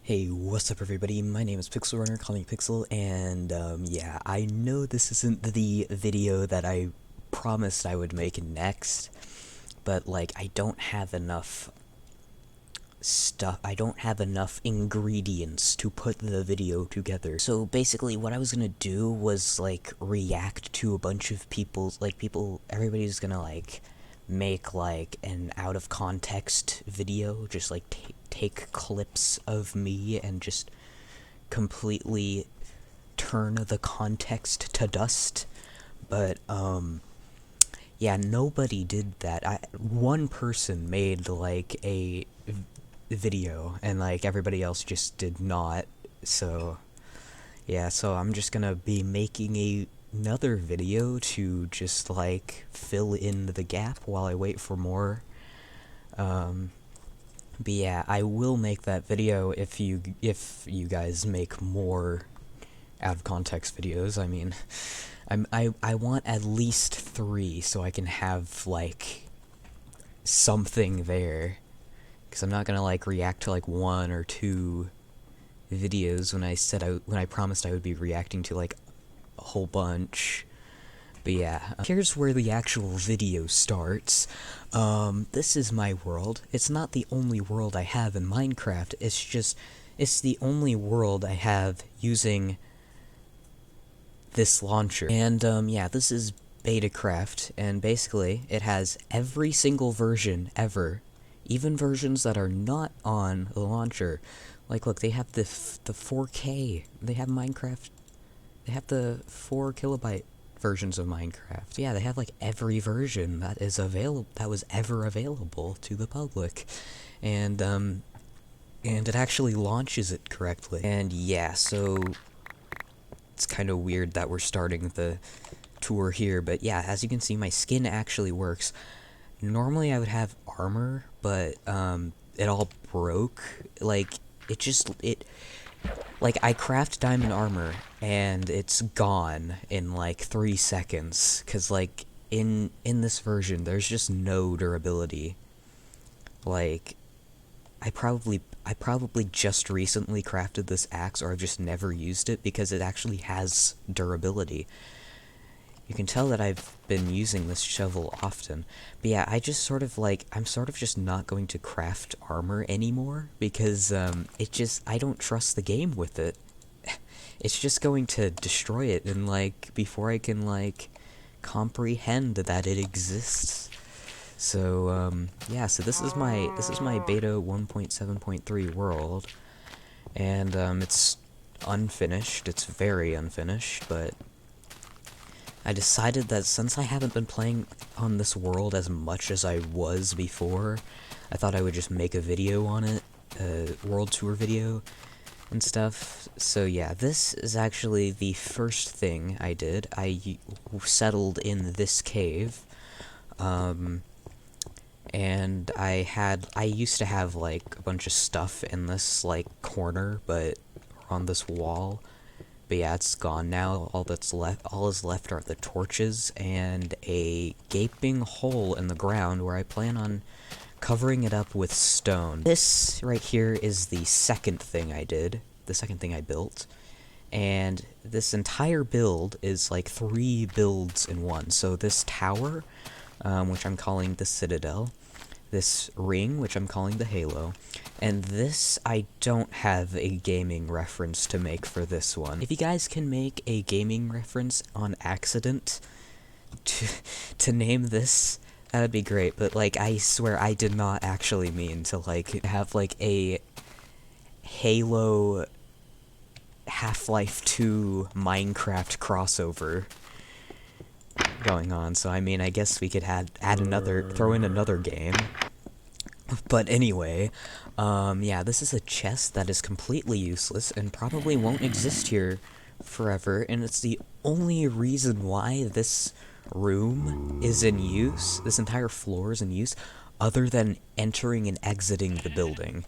Hey, what's up everybody? My name is Pixel Runner, call me Pixel, and yeah, I know this isn't the video that I promised I would make next, but like, I don't have enough stuff, I don't have enough ingredients to put the video together. So basically what I was gonna do was like react to a bunch of people's, everybody's gonna like make like an out of context video, just like take clips of me and just completely turn the context to dust. But yeah, nobody did that. One person made like a video and like everybody else just did not. So yeah, so I'm just gonna be making another video to just like fill in the gap while I wait for more. But yeah, I will make that video if you guys make more out of context videos. I mean, I want at least 3 so I can have like something there, because I'm not gonna like react to like 1 or 2 videos when I promised I would be reacting to like a whole bunch. But yeah, here's where the actual video starts. This is my world. It's not the only world I have in Minecraft, it's the only world I have using this launcher. And yeah, this is Betacraft, and basically it has every single version ever, even versions that are not on the launcher. Like, look, they have the 4K, they have Minecraft, they have the 4 kilobyte versions of Minecraft. Yeah, they have like every version that is available, that was ever available to the public. And it actually launches it correctly. And yeah, so it's kind of weird that we're starting the tour here, but yeah, as you can see, my skin actually works. Normally I would have armor, but it all broke. Like, like, I craft diamond armor, and it's gone in like 3 seconds, cause like, in this version, there's just no durability. Like, I probably just recently crafted this axe, or I've just never used it, because it actually has durability. You can tell that I've been using this shovel often. But yeah, I'm sort of just not going to craft armor anymore, because I don't trust the game with it. It's just going to destroy it, and like, before I can like comprehend that it exists. So yeah, so this is my beta 1.7.3 world, and it's unfinished. It's very unfinished, but I decided that since I haven't been playing on this world as much as I was before, I thought I would just make a video on it, a world tour video and stuff. So yeah, this is actually the first thing I did. I settled in this cave, and I used to have like a bunch of stuff in this like corner, but on this wall. But yeah, it's gone now. All is left are the torches and a gaping hole in the ground where I plan on covering it up with stone. This right here is the second thing I did, the second thing I built. And this entire build is like 3 builds in one. So this tower, which I'm calling the Citadel, this ring, which I'm calling the Halo, and this, I don't have a gaming reference to make for this one. If you guys can make a gaming reference on accident to name this, that would be great, but like, I swear I did not actually mean to like have like a Halo Half-Life 2 Minecraft crossover going on. So I mean, I guess we could throw in another game. But anyway, yeah, this is a chest that is completely useless and probably won't exist here forever, and it's the only reason why this room is in use, this entire floor is in use, other than entering and exiting the building.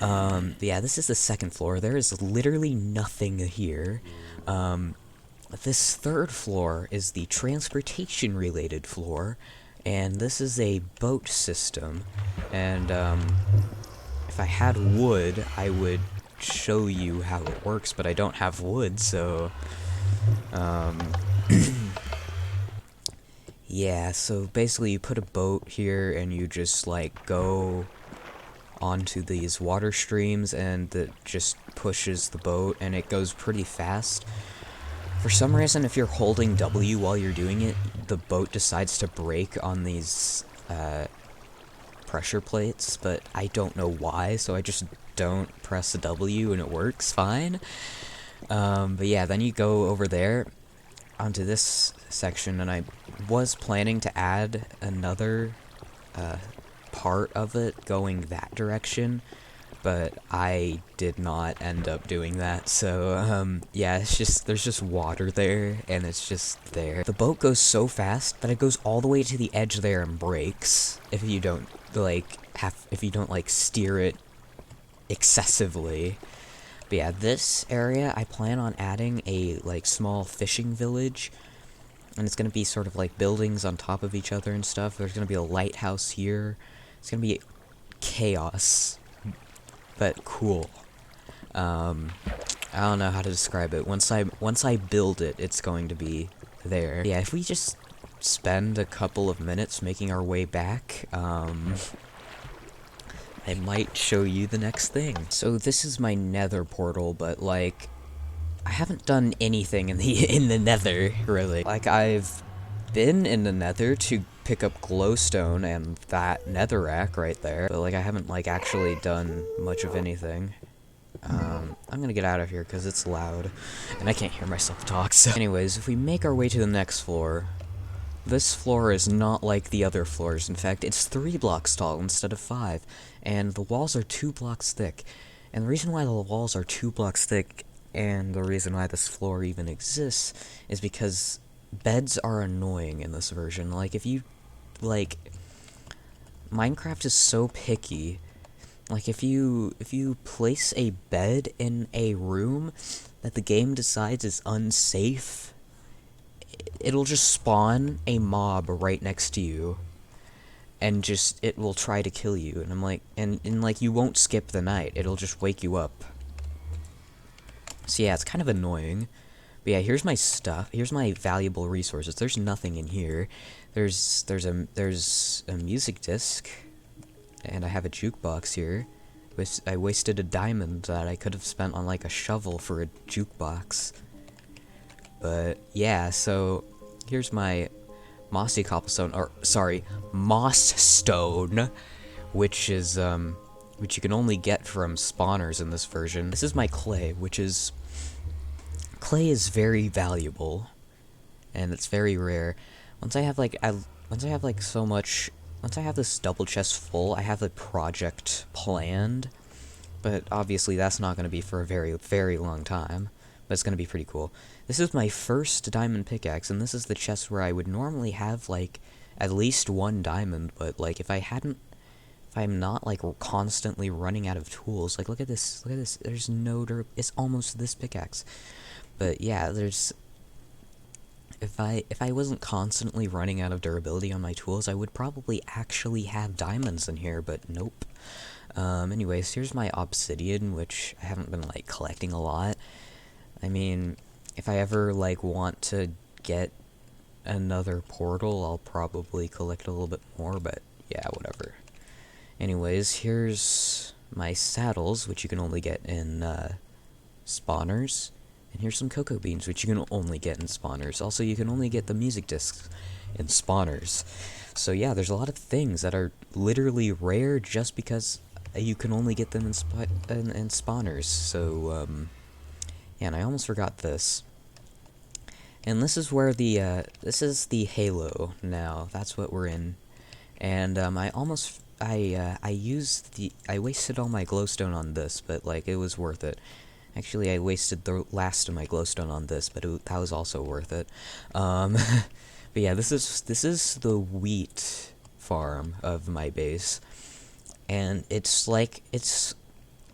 Yeah, this is the second floor. There is literally nothing here. This third floor is the transportation-related floor, and this is a boat system. And if I had wood, I would show you how it works, but I don't have wood, so, yeah, so basically you put a boat here and you just, like, go onto these water streams and it just pushes the boat and it goes pretty fast. For some reason, if you're holding W while you're doing it, the boat decides to brake on these, pressure plates, but I don't know why, so I just don't press the W and it works fine. But yeah, then you go over there onto this section, and I was planning to add another part of it going that direction, but I did not end up doing that, so, yeah, it's just, there's just water there, and it's just there. The boat goes so fast that it goes all the way to the edge there and breaks, if you don't, like, steer it excessively. But yeah, this area, I plan on adding a, like, small fishing village, and it's gonna be sort of like buildings on top of each other and stuff. There's gonna be a lighthouse here. It's gonna be chaos, but cool. I don't know how to describe it. Once I build it, it's going to be there. Yeah, if we just spend a couple of minutes making our way back, I might show you the next thing. So this is my nether portal, but like, I haven't done anything in the nether, really. Like, I've been in the nether to pick up glowstone and that netherrack right there, but like, I haven't like actually done much of anything. I'm gonna get out of here because it's loud, and I can't hear myself talk, so. Anyways, if we make our way to the next floor, this floor is not like the other floors. In fact, it's 3 blocks tall instead of 5, and the walls are 2 blocks thick. And the reason why the walls are 2 blocks thick, and the reason why this floor even exists, is because beds are annoying in this version. Like, if you, like, Minecraft is so picky. Like, if you place a bed in a room that the game decides is unsafe, it'll just spawn a mob right next to you, and just, it will try to kill you, and I'm like, and like, you won't skip the night, it'll just wake you up. So yeah, it's kind of annoying. But yeah, here's my stuff, here's my valuable resources. There's nothing in here. There's a music disc, and I have a jukebox here. I wasted a diamond that I could have spent on, like, a shovel for a jukebox. But, yeah, so, here's my mossy cobblestone, or, sorry, moss stone, which is, which you can only get from spawners in this version. This is my clay, clay is very valuable, and it's very rare. Once I have, like, once I have this double chest full, I have a project planned, but obviously that's not going to be for a very, very long time, but it's going to be pretty cool. This is my first diamond pickaxe, and this is the chest where I would normally have, like, at least 1 diamond, but, like, if I'm not, like, constantly running out of tools, like, look at this, there's no it's almost this pickaxe. But yeah, if I wasn't constantly running out of durability on my tools, I would probably actually have diamonds in here, but nope. Anyways, here's my obsidian, which I haven't been, like, collecting a lot. I mean, if I ever, like, want to get another portal, I'll probably collect a little bit more, but yeah, whatever. Anyways, here's my saddles, which you can only get in, spawners. And here's some cocoa beans, which you can only get in spawners. Also, you can only get the music discs in spawners. So yeah, there's a lot of things that are literally rare just because you can only get them in spawners. So, yeah, and I almost forgot this. And this is where the, this is the Halo now. That's what we're in. And, I wasted all my glowstone on this, but, like, it was worth it. Actually, I wasted the last of my glowstone on this, but that was also worth it. But yeah, this is the wheat farm of my base, and it's like, it's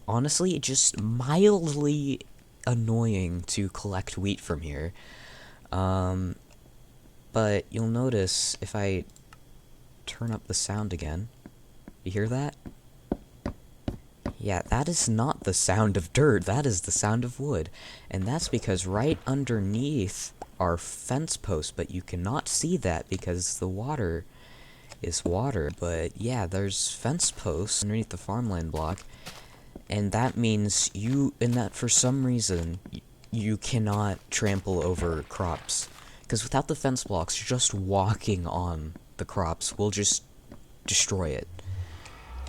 honestly just mildly annoying to collect wheat from here. But you'll notice if I turn up the sound again, you hear that? Yeah, that is not the sound of dirt, that is the sound of wood. And that's because right underneath are fence posts, but you cannot see that because the water is water. But yeah, there's fence posts underneath the farmland block, and that means that for some reason, you cannot trample over crops. Because without the fence blocks, just walking on the crops will just destroy it.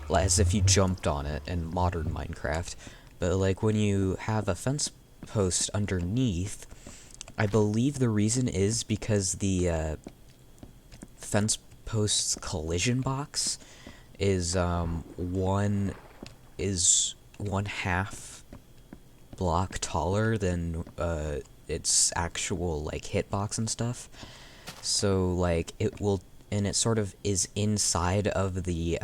As if you jumped on it in modern Minecraft. But like when you have a fence post underneath, I believe the reason is because the fence post's collision box is one half block taller than its actual like hitbox and stuff. So like it will, and it sort of is inside of the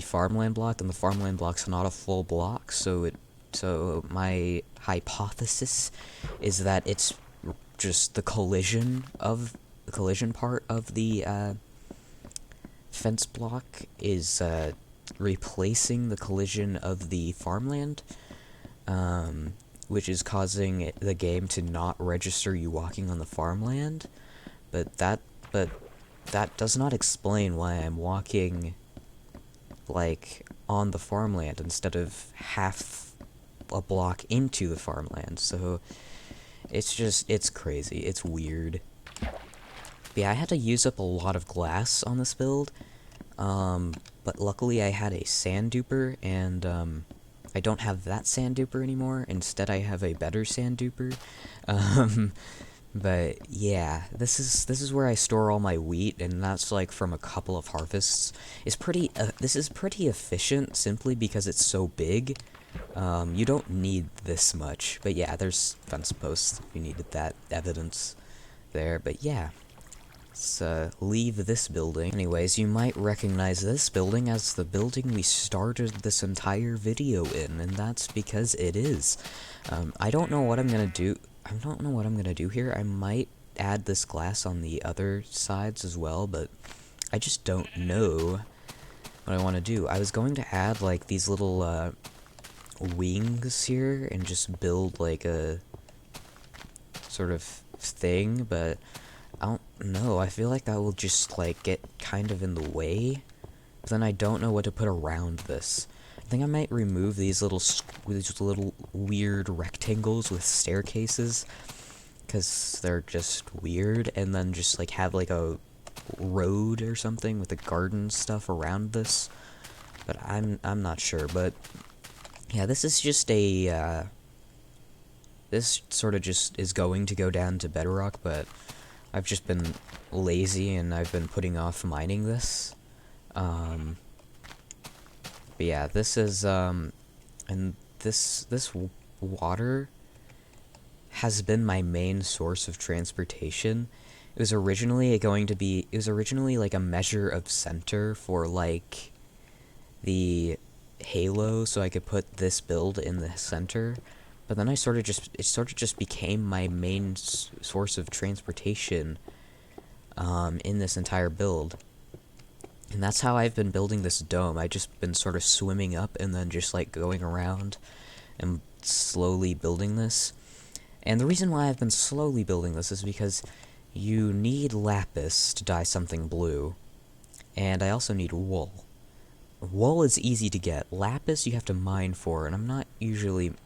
farmland block, and the farmland block's not a full block, so my hypothesis is that it's just the collision part of the fence block is replacing the collision of the farmland, which is causing the game to not register you walking on the farmland. But that does not explain why I'm walking like on the farmland instead of half a block into the farmland. So it's crazy. It's weird. But yeah, I had to use up a lot of glass on this build. But luckily I had a sand duper, and I don't have that sand duper anymore. Instead I have a better sand duper. But yeah, this is where I store all my wheat, and that's like from a couple of harvests. This is pretty efficient simply because it's so big. You don't need this much, but yeah, there's fence posts. You needed that evidence there, but yeah. Let's leave this building. Anyways, you might recognize this building as the building we started this entire video in, and that's because it is. I don't know what I'm gonna do. I don't know what I'm gonna do here. I might add this glass on the other sides as well, but I just don't know what I want to do. I was going to add like these little wings here and just build like a sort of thing, but I don't know. I feel like that will just like get kind of in the way. But then I don't know what to put around this. I think I might remove these little weird rectangles with staircases, because they're just weird, and then just like have like a road or something with the garden stuff around this. But I'm not sure. But yeah, this is just a this sort of just is going to go down to bedrock, but I've just been lazy and I've been putting off mining this. But yeah, this is, and this water has been my main source of transportation. It was originally like a measure of center for like the halo, so I could put this build in the center. But then it sort of just became my main source of transportation in this entire build. And that's how I've been building this dome. I've just been sort of swimming up and then just like going around and slowly building this. And the reason why I've been slowly building this is because you need lapis to dye something blue. And I also need wool. Wool is easy to get. Lapis you have to mine for, and I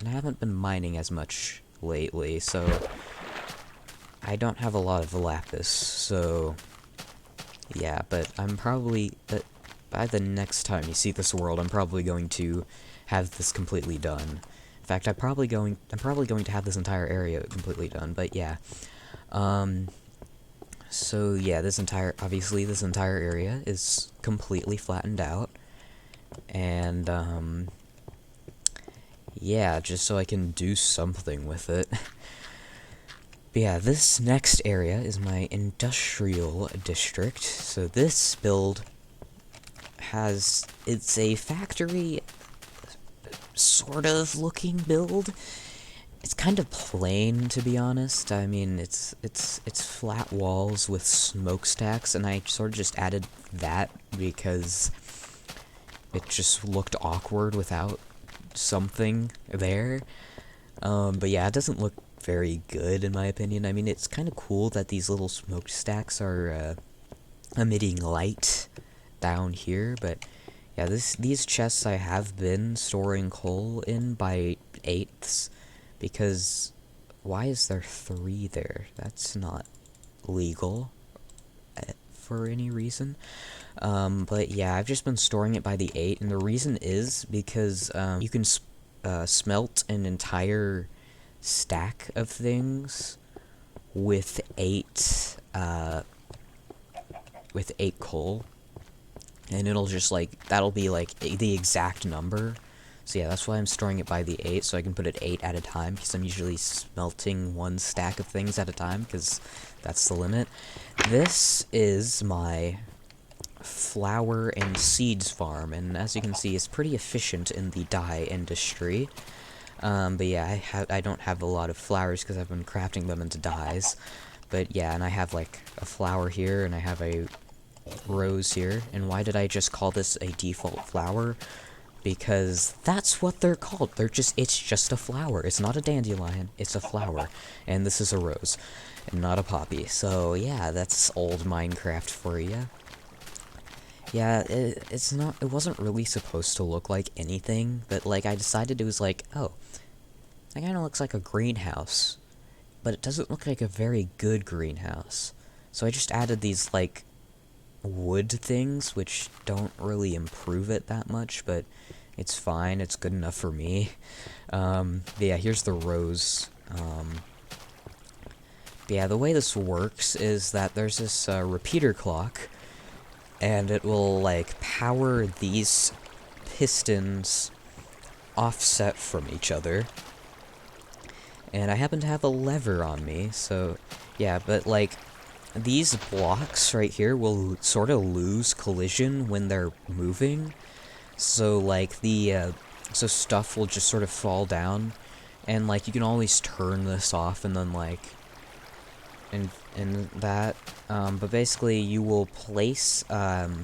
haven't been mining as much lately, so I don't have a lot of lapis, so yeah, but by the next time you see this world, I'm probably going to have this completely done. In fact, I'm probably going to have this entire area completely done, but yeah. So yeah, this entire area is completely flattened out. And, yeah, just so I can do something with it. But yeah, this next area is my industrial district. So this build it's a factory sort of looking build. It's kind of plain, to be honest. I mean, it's flat walls with smokestacks, and I sort of just added that because it just looked awkward without something there. But yeah, it doesn't look very good in my opinion. I mean, it's kind of cool that these little smokestacks are emitting light down here, but yeah, these chests I have been storing coal in by eighths, because why is there 3 there? That's not legal for any reason. But yeah, I've just been storing it by the 8, and the reason is because you can smelt an entire stack of things with 8 coal, and it'll just like, that'll be like the exact number. So yeah, that's why I'm storing it by the 8, so I can put it 8 at a time, because I'm usually smelting 1 stack of things at a time, because that's the limit. This is my flower and seeds farm, and as you can see, it's pretty efficient in the dye industry. But yeah, I don't have a lot of flowers because I've been crafting them into dyes. But yeah, and I have like a flower here, and I have a rose here. And why did I just call this a default flower? Because that's what they're called. It's just a flower. It's not a dandelion, it's a flower. And this is a rose, and not a poppy. So yeah, that's old Minecraft for you. Yeah, it wasn't really supposed to look like anything, but like I decided it was like, oh, that kinda looks like a greenhouse. But it doesn't look like a very good greenhouse. So I just added these like wood things, which don't really improve it that much, but it's fine, it's good enough for me. But yeah, here's the rose. But yeah, the way this works is that there's this repeater clock, and it will like power these pistons offset from each other. And I happen to have a lever on me, so yeah, but like these blocks right here will sort of lose collision when they're moving. So like so stuff will just sort of fall down, and like you can always turn this off and then like and that, but basically you will place you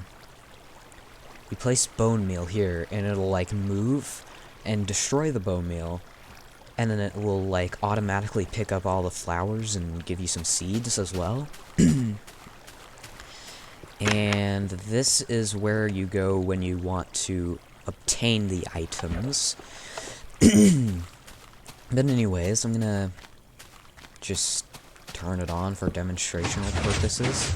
place bone meal here, and it'll like move and destroy the bone meal, and then it will like automatically pick up all the flowers and give you some seeds as well. And this is where you go when you want to obtain the items. But anyways, I'm gonna just turn it on for demonstrational purposes.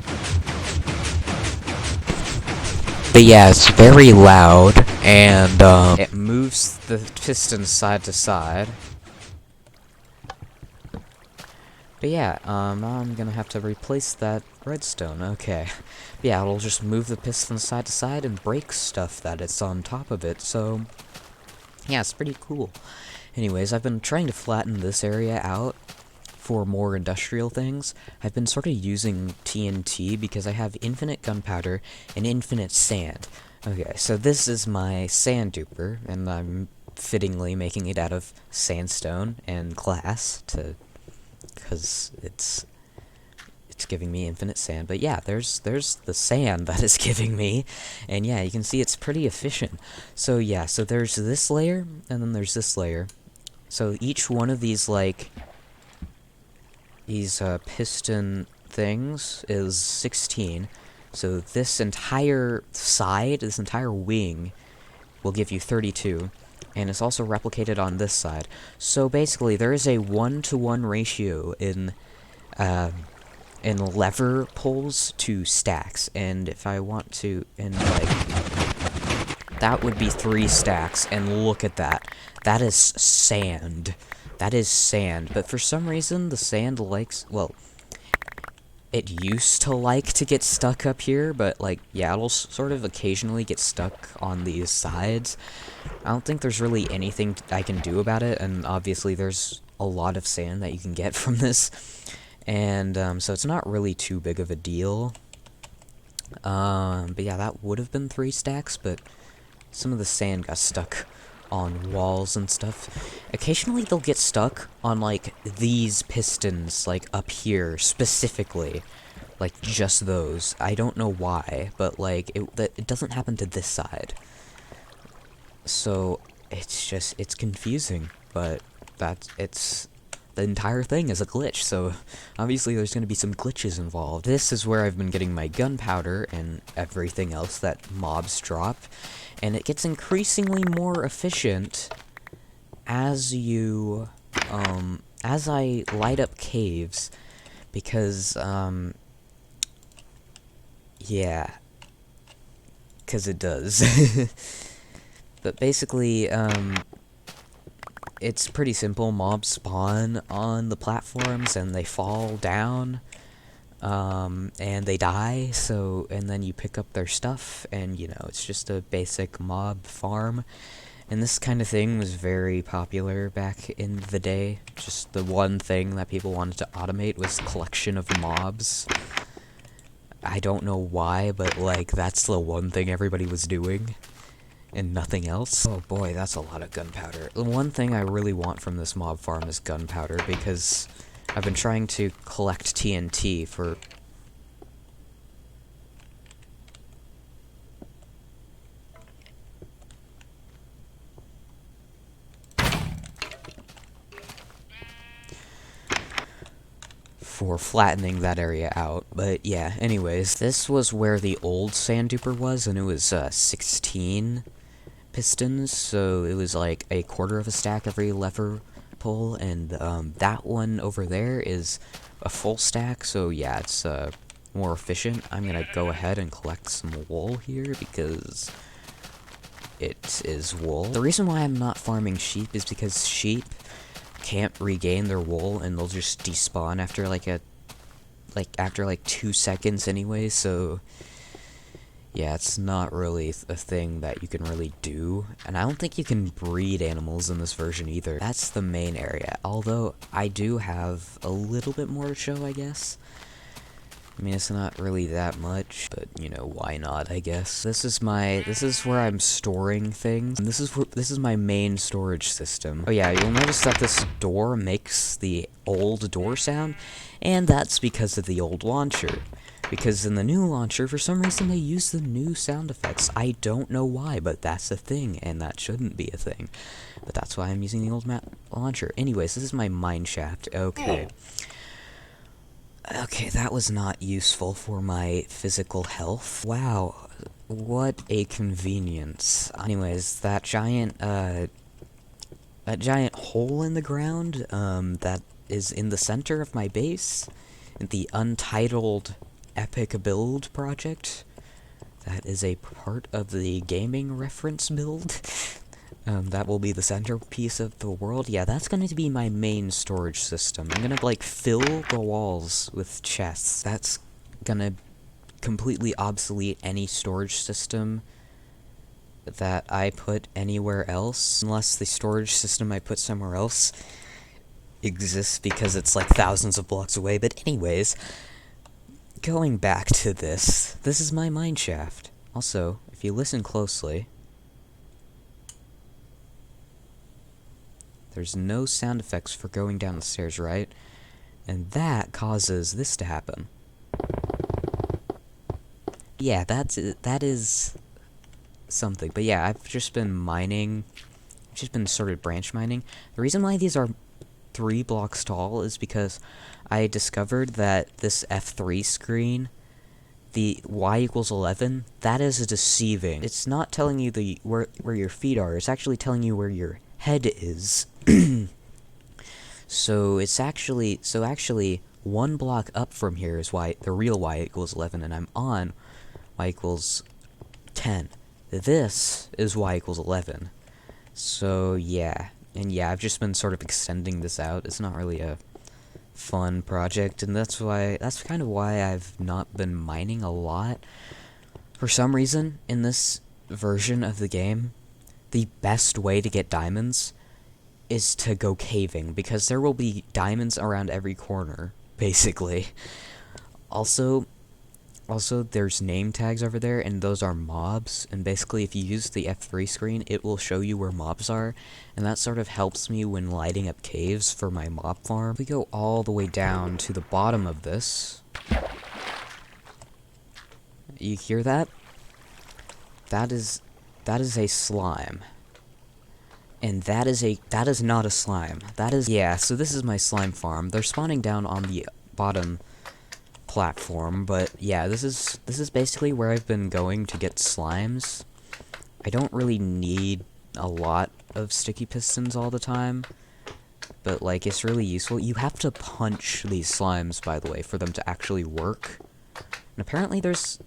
But yeah, it's very loud, and it moves the piston side to side. But yeah, I'm gonna have to replace that redstone, okay. But yeah, it'll just move the piston side to side and break stuff that it's on top of it, so yeah, it's pretty cool. Anyways, I've been trying to flatten this area out for more industrial things. I've been sort of using TNT because I have infinite gunpowder and infinite sand. Okay, so this is my sand duper, and I'm fittingly making it out of sandstone and glass because it's giving me infinite sand. But yeah, there's the sand that is giving me, and yeah, you can see it's pretty efficient. So yeah, so there's this layer, and then there's this layer. So each one of these like these piston things is 16. So this entire side, this entire wing, will give you 32. And it's also replicated on this side. So basically, there is a 1-to-1 ratio in lever pulls to stacks. And if I want to, and like, that would be 3 stacks. And look at that. That is sand. That is sand. But for some reason, the sand likes, well, it used to like to get stuck up here, but like, yeah, it'll sort of occasionally get stuck on these sides. I don't think there's really anything I can do about it, and obviously there's a lot of sand that you can get from this, and so it's not really too big of a deal. But yeah, that would have been 3 stacks, but some of the sand got stuck on walls and stuff. Occasionally they'll get stuck on like these pistons, like up here specifically, like just those. I don't know why, but like it doesn't happen to this side. So it's confusing, but the entire thing is a glitch, so obviously there's going to be some glitches involved. This is where I've been getting my gunpowder and everything else that mobs drop, and it gets increasingly more efficient as as I light up caves, because, yeah, because it does. But basically, it's pretty simple. Mobs spawn on the platforms and they fall down, and they die, and then you pick up their stuff, and, it's just a basic mob farm. And this kind of thing was very popular back in the day. Just the one thing that people wanted to automate was collection of mobs. I don't know why, but, like, that's the one thing everybody was doing. And nothing else. Oh boy, that's a lot of gunpowder. The one thing I really want from this mob farm is gunpowder, because I've been trying to collect TNT for... flattening that area out. But yeah, anyways, this was where the old sand duper was, and it was 16 pistons, so it was like a quarter of a stack every lever pull, and that one over there is a full stack, so yeah, it's more efficient. I'm gonna go ahead and collect some wool here, because it is wool. The reason why I'm not farming sheep is because sheep can't regain their wool, and they'll just despawn after after 2 seconds anyway, so yeah, it's not really a thing that you can really do. And I don't think you can breed animals in this version either. That's the main area, although I do have a little bit more to show, I guess. I mean, it's not really that much, but, why not, I guess. This is where I'm storing things, and this is my main storage system. Oh yeah, you'll notice that this door makes the old door sound, and that's because of the old launcher. Because in the new launcher, for some reason, they use the new sound effects. I don't know why, but that's a thing, and that shouldn't be a thing. But that's why I'm using the old launcher. Anyways, this is my mineshaft. Okay. Okay, that was not useful for my physical health. Wow, what a convenience. Anyways, that giant hole in the ground, that is in the center of my base, the untitled epic build project, that is a part of the gaming reference build. That will be the centerpiece of the world. Yeah, that's going to be my main storage system. I'm gonna, fill the walls with chests. That's gonna completely obsolete any storage system that I put anywhere else, unless the storage system I put somewhere else exists because it's, thousands of blocks away. But anyways, going back to this is my mineshaft. Also, if you listen closely, there's no sound effects for going down the stairs, right? And that causes this to happen. Yeah, that is something. But yeah, I've just been mining. I've just been sort of branch mining. The reason why these are 3 blocks tall is because I discovered that this F3 screen, the y equals 11, that is deceiving. It's not telling you where your feet are. It's actually telling you where your head is. So actually 1 block up from here is the real y equals 11, and I'm on y equals 10. This is y equals 11. So yeah, and yeah, I've just been sort of extending this out. It's not really a fun project, and that's kind of why I've not been mining a lot. For some reason, in this version of the game, the best way to get diamonds is to go caving, because there will be diamonds around every corner, basically. Also, there's name tags over there, and those are mobs, and basically if you use the F3 screen, it will show you where mobs are, and that sort of helps me when lighting up caves for my mob farm. We go all the way down to the bottom of this. You hear that? That is a slime. And that is not a slime. That is, yeah, so this is my slime farm. They're spawning down on the bottom platform, but yeah, this is basically where I've been going to get slimes. I don't really need a lot of sticky pistons all the time, but like it's really useful. You have to punch these slimes, by the way, for them to actually work. And apparently there's,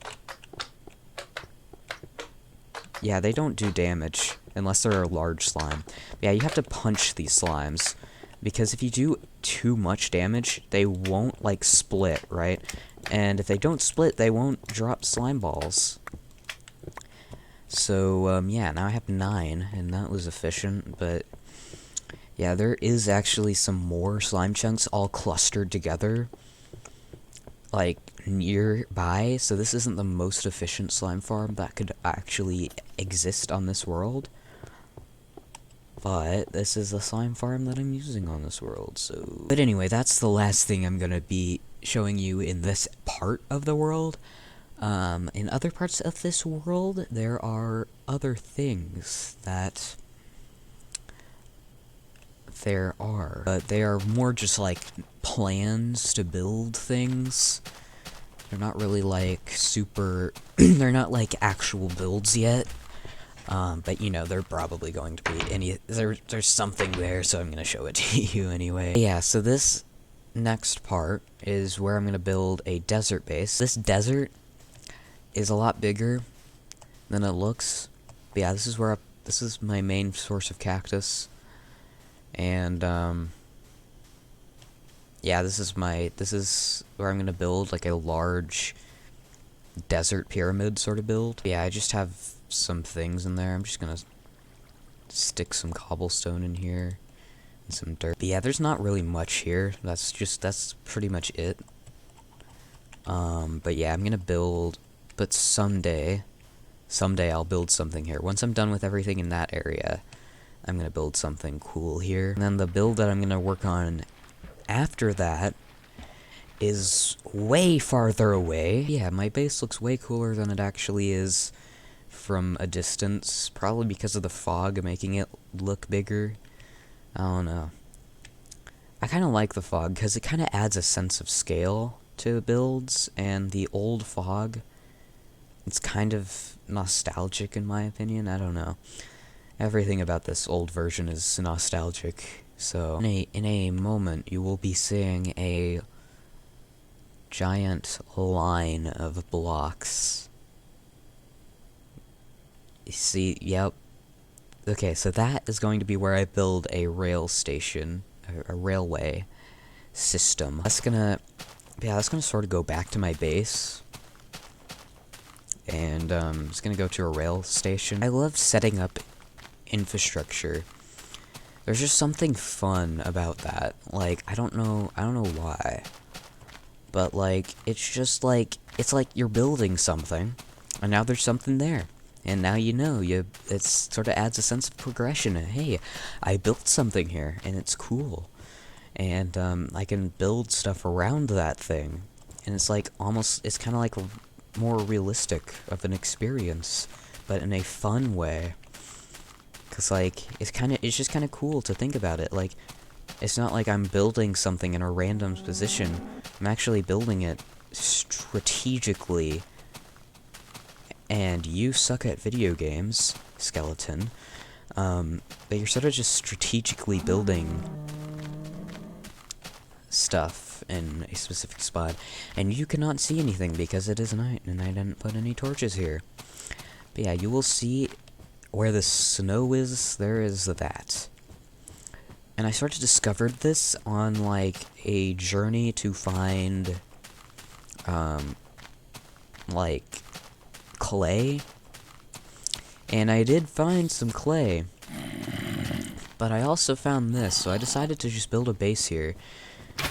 yeah, they don't do damage unless they're a large slime. Yeah, you have to punch these slimes, because if you do too much damage, they won't, like, split, right? And if they don't split, they won't drop slime balls. So, yeah, now I have 9, and that was efficient, but yeah, there is actually some more slime chunks all clustered together, like, nearby, so this isn't the most efficient slime farm that could actually exist on this world. But this is the slime farm that I'm using on this world, so... But anyway, that's the last thing I'm gonna be showing you in this part of the world. In other parts of this world, there are other things that there are. But they are more just like plans to build things. They're not really like super... they're not like actual builds yet. But you know, they're probably going to be there's something there, so I'm gonna show it to you anyway. Yeah, so this next part is where I'm gonna build a desert base. This desert is a lot bigger than it looks. But yeah, this is my main source of cactus. And yeah, this is where I'm gonna build like a large desert pyramid sort of build. Yeah, I just have some things in there. I'm just gonna stick some cobblestone in here and some dirt. But yeah, there's not really much here. That's pretty much it. But yeah, I'm gonna build, but someday I'll build something here. Once I'm done with everything in that area, I'm gonna build something cool here. And then the build that I'm gonna work on after that is way farther away. Yeah, my base looks way cooler than it actually is from a distance, probably because of the fog making it look bigger. I don't know. I kind of like the fog because it kind of adds a sense of scale to builds, and the old fog, it's kind of nostalgic in my opinion. I don't know. Everything about this old version is nostalgic. So in a moment you will be seeing a giant line of blocks. You see, yep. Okay, so that is going to be where I build a rail station, a railway system. That's gonna sort of go back to my base. And, it's gonna go to a rail station. I love setting up infrastructure. There's just something fun about that. Like, I don't know why. But, like, it's like you're building something, and now there's something there. And now you know, it sort of adds a sense of progression. Hey, I built something here, and it's cool. And, I can build stuff around that thing. And it's like, it's kind of like more realistic of an experience, but in a fun way. Cause, like, it's just kind of cool to think about it. Like, it's not like I'm building something in a random position. I'm actually building it strategically. And you suck at video games, skeleton. But you're sort of just strategically building stuff in a specific spot. And you cannot see anything because it is night, and I didn't put any torches here. But yeah, you will see where the snow is, there is that. And I sort of discovered this on, like, a journey to find, like, clay. And I did find some clay. But I also found this, so I decided to just build a base here.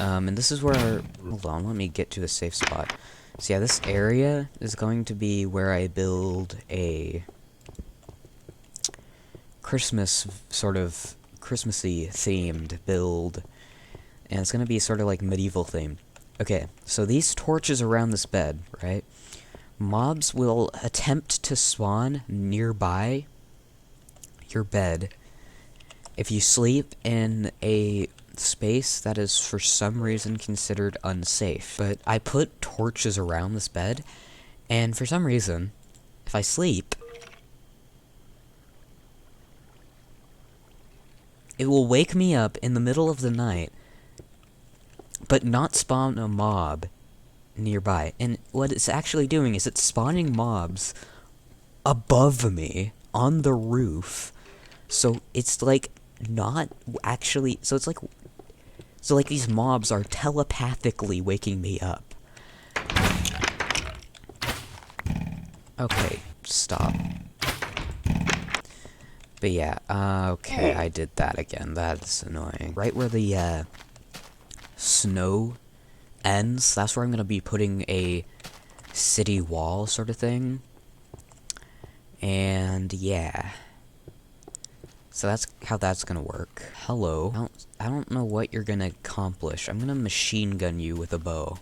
And this is where hold on, let me get to a safe spot. So yeah, this area is going to be where I build a Christmassy themed build, and it's gonna be sort of like medieval themed. Okay, so these torches around this bed, right? Mobs will attempt to spawn nearby your bed, if you sleep in a space that is for some reason considered unsafe. But I put torches around this bed, and for some reason, if I sleep, it will wake me up in the middle of the night, but not spawn a mob nearby. And what it's actually doing is it's spawning mobs above me on the roof. So it's like not actually, so like these mobs are telepathically waking me up. Okay, stop. But yeah, okay, I did that again. That's annoying. Right where the snow ends, that's where I'm gonna be putting a city wall sort of thing. And yeah. So that's how that's gonna work. Hello. I don't know what you're gonna accomplish. I'm gonna machine gun you with a bow.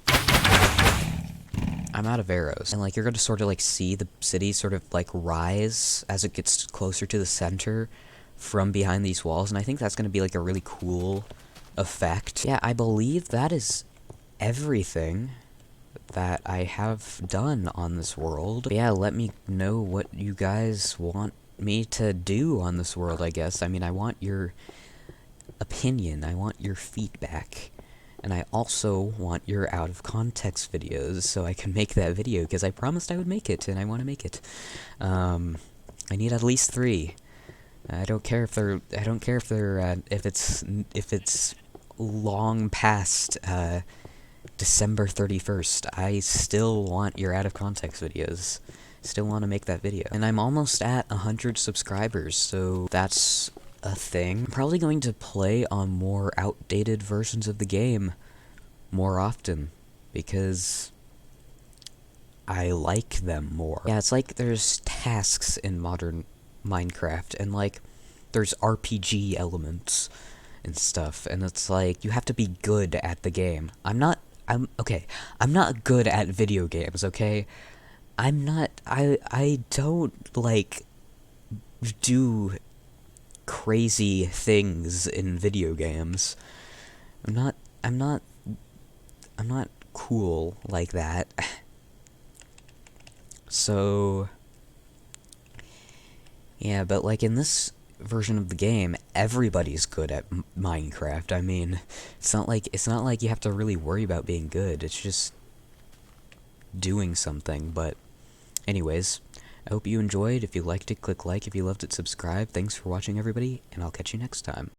I'm out of arrows. And, like, you're gonna sort of, like, see the city sort of, like, rise as it gets closer to the center from behind these walls, and I think that's gonna be, like, a really cool effect. Yeah, I believe that is everything that I have done on this world. But yeah, let me know what you guys want me to do on this world, I guess. I mean, I want your opinion, I want your feedback. And I also want your out-of-context videos, so I can make that video, because I promised I would make it, and I want to make it. I need at least 3. I don't care if they're, if it's long past, December 31st. I still want your out-of-context videos. Still want to make that video. And I'm almost at 100 subscribers, so that's a thing. I'm probably going to play on more outdated versions of the game more often, because I like them more. Yeah, it's like there's tasks in modern Minecraft, and like there's RPG elements and stuff, and it's like you have to be good at the game. I'm not good at video games, okay? I don't like do crazy things in video games. I'm not cool like that. So yeah, but like in this version of the game, everybody's good at Minecraft. I mean, it's not like you have to really worry about being good. It's just doing something. But anyways, I hope you enjoyed. If you liked it, click like. If you loved it, subscribe. Thanks for watching, everybody, and I'll catch you next time.